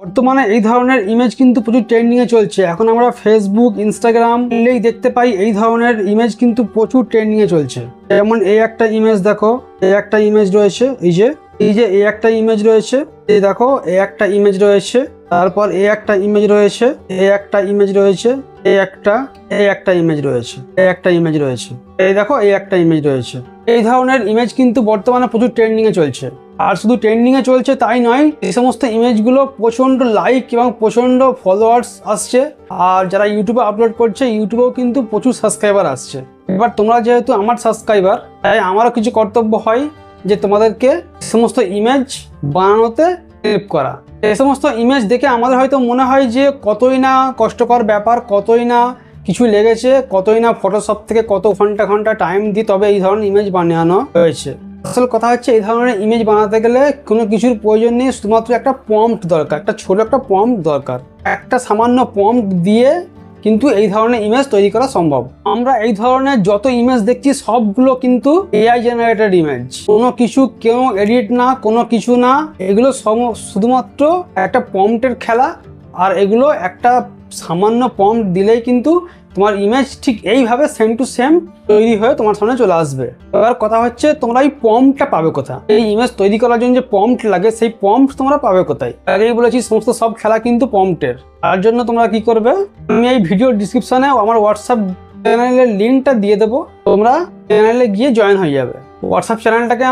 বর্তমানে এই ধরনের ইমেজ কিন্তু প্রচুর ট্রেন্ডিংয়ে চলছে। এখন আমরা ফেসবুক, ইনস্টাগ্রাম খুললেই দেখতে পাই এই ধরনের ইমেজ কিন্তু প্রচুর ট্রেন্ডিংয়ে চলছে। যেমন এই একটা ইমেজ দেখো, এই একটা ইমেজ রয়েছে, এই যে এই একটা ইমেজ রয়েছে, এই দেখো এই একটা ইমেজ রয়েছে, তারপর এই একটা ইমেজ রয়েছে, এই একটা ইমেজ রয়েছে, এই একটা ইমেজ রয়েছে, এই একটা ইমেজ রয়েছে, এই দেখো এই একটা ইমেজ রয়েছে। এই ধরনের ইমেজ কিন্তু বর্তমানে প্রচুর ট্রেন্ডিংয়ে চলছে। আর শুধু ট্রেন্ডিংয়ে চলছে তাই নয়, এই সমস্ত ইমেজগুলো প্রচণ্ড লাইক এবং প্রচণ্ড ফলোয়ার্স আসছে। আর যারা ইউটিউবে আপলোড করছে, ইউটিউবেও কিন্তু প্রচুর সাবস্ক্রাইবার আসছে। এবার তোমরা যেহেতু আমার সাবস্ক্রাইবার, তাই আমারও কিছু কর্তব্য হয় যে তোমাদেরকে সমস্ত ইমেজ বানানোতে হেল্প করা। এই সমস্ত ইমেজ দেখে আমাদের হয়তো মনে হয় যে কতই না কষ্টকর ব্যাপার, কতই না কিছু লেগেছে, কতই না ফটোশপ থেকে কত ঘন্টা ঘন্টা টাইম দিয়ে তবে এই ধরনের ইমেজ বানানো হয়েছে। আসল কথা হচ্ছে, এই ধরনের ইমেজ বানাতে গেলে কোনো কিছুর প্রয়োজন নেই, শুধুমাত্র একটা প্রম্পট দরকার, একটা ছোট একটা প্রম্পট দরকার। একটা সামান্য প্রম্পট দিয়ে কিন্তু এই ধরনের ইমেজ তৈরি করা সম্ভব। আমরা এই ধরনের যত ইমেজ দেখছি সবগুলো কিন্তু এআই জেনারেটেড ইমেজ। কোনো কিছু কেউ এডিট না, কোনো কিছু না, এগুলো শুধুমাত্র একটা প্রম্পটের খেলা। আর এগুলো একটা সামান্য প্রম্পট দিলেই কিন্তু তোমার ইমেজ ঠিক এইভাবে সেম টু সেম তৈরি হয়ে তোমার সামনে চলে আসবে। এবার কথা হচ্ছে, তোমরা এই প্রম্পটটা পাবে কোথায়? এই ইমেজ তৈরি করার জন্য যে প্রম্পট লাগে, সেই প্রম্পট তোমরা পাবে কোথায়? আগেই বলেছি, সমস্ত সব খেলা কিন্তু প্রম্পটের। তার জন্য তোমরা কি করবে, আমি এই ভিডিও ডিসক্রিপশনে আমার হোয়াটসঅ্যাপ চ্যানেলের লিঙ্কটা দিয়ে দেবো, তোমরা চ্যানেলে গিয়ে জয়েন হয়ে যাবে। হোয়াটসঅ্যাপ চ্যানেলটাকে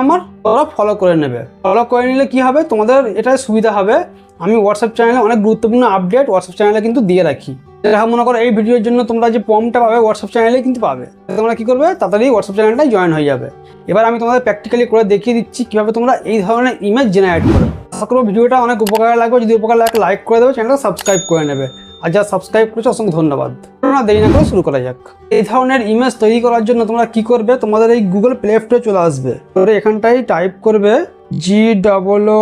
তোমরা ফলো করে নেবে। ফলো করে নিলে কি হবে, তোমাদের এটা সুবিধা হবে। আমি হোয়াটসঅ্যাপ চ্যানেলে অনেক গুরুত্বপূর্ণ আপডেট হোয়াটসঅ্যাপ চ্যানেলে কিন্তু দিয়ে রাখি। দেখা মনে করো এই ভিডিওর জন্য তোমরা যে প্রম্পটটা পাবে হোয়াটসঅ্যাপ চ্যানেলে কিন্তু পাবে। তোমরা কি করবে, তাড়াতাড়ি হোয়াটসঅ্যাপ চ্যানেলটাই জয়েন হয়ে যাবে। এবার আমি তোমাদের প্র্যাকটিক্যালি করে দেখিয়ে দিচ্ছি কিভাবে তোমরা এই ধরনের ইমেজ জেনারেট করবে। আশা করবো ভিডিওটা অনেক উপকারে লাগবে। যদি উপকার লাগে লাইক করে দেবে, চ্যানেলটা সাবস্ক্রাইব করে নেবে। আর যারা সাবস্ক্রাইব করেছে অসংখ্য ধন্যবাদ। তোমরা দেরি না করে শুরু করা যাক। এই ধরনের ইমেজ তৈরি করার জন্য তোমরা কি করবে, তোমাদের এই গুগল প্লে স্টোরে চলে আসবে। তোমরা এখানটাই টাইপ করবে GOOGLE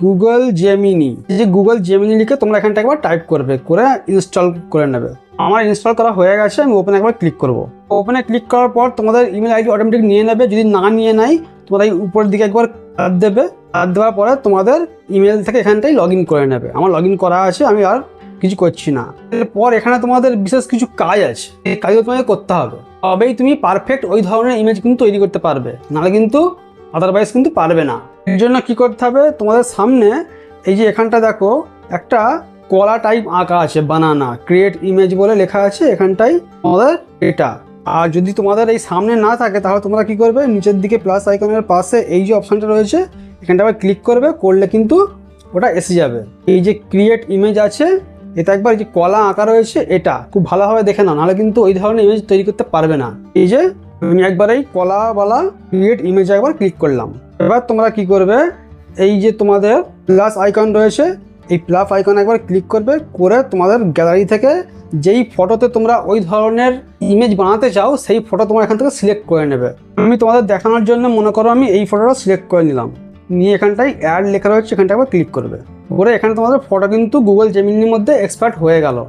গুগল জেমিনি। এই যে গুগল জেমিনি লিখে তোমরা এখানটা একবার টাইপ করবে, করে ইনস্টল করে নেবে। আমার ইনস্টল করা হয়ে গেছে, আমি ওপেনে একবার ক্লিক করব। ওপেনে ক্লিক করার পর তোমাদের ইমেল আইডি অটোমেটিক নিয়ে নেবে। যদি না নিয়ে নেয়, তোমরা এই উপরের দিকে একবার হাত দেবে। হাত দেওয়ার পরে তোমাদের ইমেল থেকে এখানটাই লগ ইন করে নেবে। আমার লগ ইন করা আছে, আমি আর কিছু করছি না। এরপর এখানে তোমাদের বিশেষ কিছু কাজ আছে, এই কাজও তোমাকে করতে হবে, তবেই তুমি পারফেক্ট ওই ধরনের ইমেজ কিন্তু তৈরি করতে পারবে, নাহলে কিন্তু আদারওয়াইজ কিন্তু পারবে না। এর জন্য কি করতে হবে, তোমাদের সামনে এই যে এখানটা দেখো একটা কলা টাইপ আঁকা আছে, বানানা ক্রিয়েট ইমেজ বলে লেখা আছে এখানটাই তোমাদের এটা। আর যদি তোমাদের এই সামনে না থাকে, তাহলে তোমরা কি করবে, নিচের দিকে প্লাস আইকনের পাশে এই যে অপশানটা রয়েছে, এখানটা আবার ক্লিক করবে। করলে কিন্তু ওটা এসে যাবে। এই যে ক্রিয়েট ইমেজ আছে, এটা একবার এই যে কলা আঁকা রয়েছে, এটা খুব ভালোভাবে দেখে নাও, নাহলে কিন্তু ওই ধরনের ইমেজ তৈরি করতে পারবে না। এই যে আমি একবার এই কলাওয়ালা ক্রিয়েট ইমেজ একবার ক্লিক করলাম। এবার তোমরা কি করবে, এই যে তোমাদের প্লাস আইকন রয়েছে, এই প্লাস আইকন একবার ক্লিক করবে। করে তোমাদের গ্যালারি থেকে যেই ফটোতে তোমরা ওই ধরনের ইমেজ বানাতে চাও, সেই ফটো তোমরা এখান থেকে সিলেক্ট করে নেবে। আমি তোমাদের দেখানোর জন্য মনে করো আমি এই ফটোটা সিলেক্ট করে নিলাম। নিয়ে এখানটায় অ্যাড লেখা রয়েছে, এখানটা একবার ক্লিক করবে। করে এখানে তোমাদের ফটো কিন্তু গুগল জেমিনির মধ্যে এক্সপার্ট হয়ে গেল।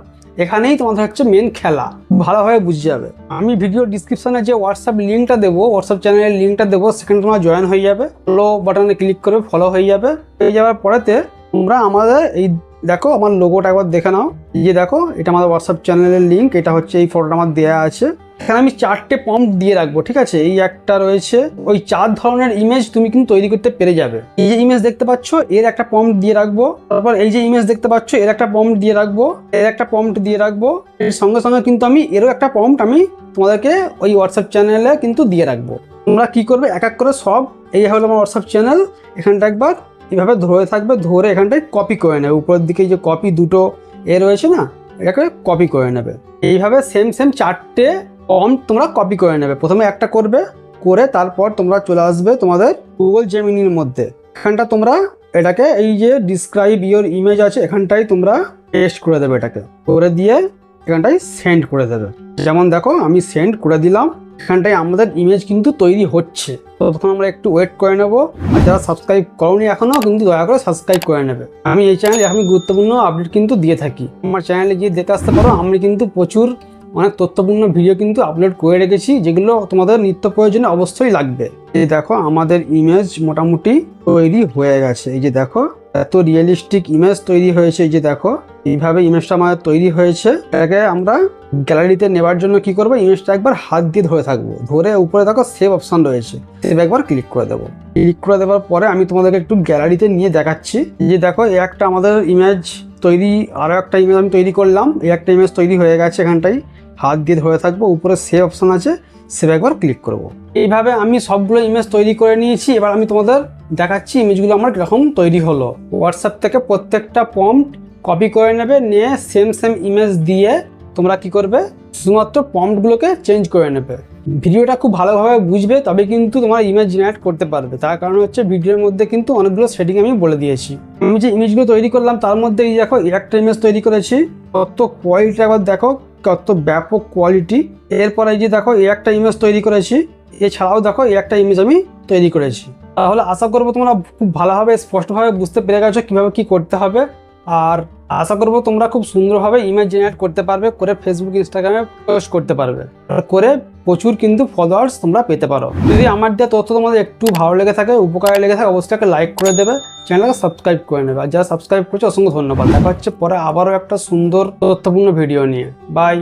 এখানেই তোমাদের হচ্ছে মেন খেলা, ভালোভাবে বুঝে যাবে। আমি ভিডিও ডিসক্রিপশনে যে হোয়াটসঅ্যাপ লিঙ্কটা দেবো, হোয়াটসঅ্যাপ চ্যানেলের লিঙ্কটা দেবো, সেখানে তোমরা জয়েন হয়ে যাবে। ফলো বাটনে ক্লিক করে ফলো হয়ে যাবে। হয়ে যাওয়ার পরেতে তোমরা আমাদের এই দেখো আমার লোগোটা একবার দেখে নাও। এই যে দেখো, এটা আমাদের হোয়াটসঅ্যাপ চ্যানেলের লিঙ্ক। এটা হচ্ছে এই ফটোটা আমার দেওয়া আছে। এখানে আমি 4টে প্রম্পট দিয়ে রাখবো, ঠিক আছে? এই একটা রয়েছে, ওই 4 ধরনের ইমেজ তুমি কিন্তু তৈরি করতে পেরে যাবে। এই যে ইমেজ দেখতে পাচ্ছ, এর একটা প্রম্পট দিয়ে রাখবো। তারপর এই যে ইমেজ দেখতে পাচ্ছ, এর একটা প্রম্পট দিয়ে রাখবো। এর একটা প্রম্পট দিয়ে রাখবো। এর সঙ্গে সঙ্গে কিন্তু আমি এরও একটা প্রম্পট আমি তোমাদেরকে ওই হোয়াটসঅ্যাপ চ্যানেলে কিন্তু দিয়ে রাখবো। তোমরা কি করবে, এক এক করে সব, এই হলো আমার হোয়াটসঅ্যাপ চ্যানেল, এখানটা একবার এইভাবে ধরে থাকবে, ধরে এখানটায় কপি করে নেবে। উপরের দিকে যে কপি দুটো রয়েছে না, এটাকে কপি করে নেবে। এইভাবে সেম 4টে প্রম্পট তোমরা কপি করে নেবে। প্রথমে একটা করবে, করে তারপর তোমরা চলে আসবে তোমাদের গুগল জেমিনির মধ্যে। এখানটা তোমরা এটাকে এই যে ডিসক্রাইব ইওর ইমেজ আছে, এখানটাই তোমরা পেস্ট করে দেবে। এটাকে করে দিয়ে এখানটায় সেন্ড করে দেবে। যেমন দেখো আমি সেন্ড করে দিলাম। এখানটায় আমাদের ইমেজ কিন্তু তৈরি হচ্ছে। ততক্ষণ আমরা একটু ওয়েট করে নেবো। আর যারা সাবস্ক্রাইব করোনি এখনো, কিন্তু দয়া করে সাবস্ক্রাইব করে নেবে। আমি এই চ্যানেলে এখন গুরুত্বপূর্ণ আপডেট কিন্তু দিয়ে থাকি। আমার চ্যানেলে গিয়ে দেখে আসতে পারো। আমি কিন্তু প্রচুর অনেক তথ্যপূর্ণ ভিডিও কিন্তু আপলোড করে রেখেছি, যেগুলো তোমাদের নিত্য প্রয়োজনে অবশ্যই লাগবে। এই দেখো আমাদের ইমেজ মোটামুটি তৈরি হয়ে গেছে। এই যে দেখো এত রিয়েলিস্টিক ইমেজ তৈরি হয়েছে। এই যে দেখো এইভাবে ইমেজটা আমাদের তৈরি হয়েছে। এটাকে আমরা গ্যালারিতে নেবার জন্য কি করবো, ইমেজটা একবার হাত দিয়ে ধরে থাকবো, ধরে উপরে দেখো সেভ অপশন রয়েছে, সেভ একবার ক্লিক করে দেবো। ক্লিক করে দেওয়ার পরে আমি তোমাদেরকে একটু গ্যালারিতে নিয়ে দেখাচ্ছি। এই যে দেখো এই একটা আমাদের ইমেজ তৈরি, আরও একটা ইমেজ আমি তৈরি করলাম। এই একটা ইমেজ তৈরি হয়ে গেছে, এখানটাই হাত দিয়ে ধরে থাকবো, উপরে সেভ অপশন আছে, সেভ একবার ক্লিক করব। এইভাবে আমি সবগুলো ইমেজ তৈরি করে নিয়েছি। এবার আমি তোমাদের দেখাচ্ছি ইমেজগুলো আমার কীরকম তৈরি হলো। হোয়াটসঅ্যাপ থেকে প্রত্যেকটা প্রম্পট কপি করে নেবে, নিয়ে সেম ইমেজ দিয়ে তোমরা কি করবে, শুধুমাত্র প্রম্পটগুলোকে চেঞ্জ করে নেবে। ভিডিওটা খুব ভালোভাবে বুঝবে, তবে কিন্তু তোমার ইমেজ জেনারেট করতে পারবে। তার কারণ হচ্ছে ভিডিওর মধ্যে কিন্তু অনেকগুলো সেটিং আমি বলে দিয়েছি। আমি যে ইমেজগুলো তৈরি করলাম তার মধ্যে এই দেখো একটা ইমেজ তৈরি করেছি, কত কোয়ালিটি একবার দেখো, কত ব্যাপক কোয়ালিটি। এরপরে এই যে দেখো এই একটা ইমেজ তৈরি করেছি, এছাড়াও দেখো এই একটা ইমেজ আমি তৈরি করেছি। তাহলে আশা করবো তোমরা খুব ভালোভাবে স্পষ্টভাবে বুঝতে পেরে গেছো কীভাবে কী করতে হবে। আর আশা করবো তোমরা খুব সুন্দরভাবে ইমেজ জেনারেট করতে পারবে, করে ফেসবুক ইনস্টাগ্রামে পোস্ট করতে পারবে, করে প্রচুর কিন্তু ফলোয়ার্স তোমরা পেতে পারো। যদি আমার দেওয়া তথ্য তোমাদের একটু ভালো লেগে থাকে, উপকারে লেগে থাকে, অবশ্যই একটা লাইক করে দেবে, চ্যানেলকে সাবস্ক্রাইব করে নেবে। আর যারা সাবস্ক্রাইব করছে অসংখ্য ধন্যবাদ। দেখা হচ্ছে পরে আবারও একটা সুন্দর তথ্যপূর্ণ ভিডিও নিয়ে। বাই।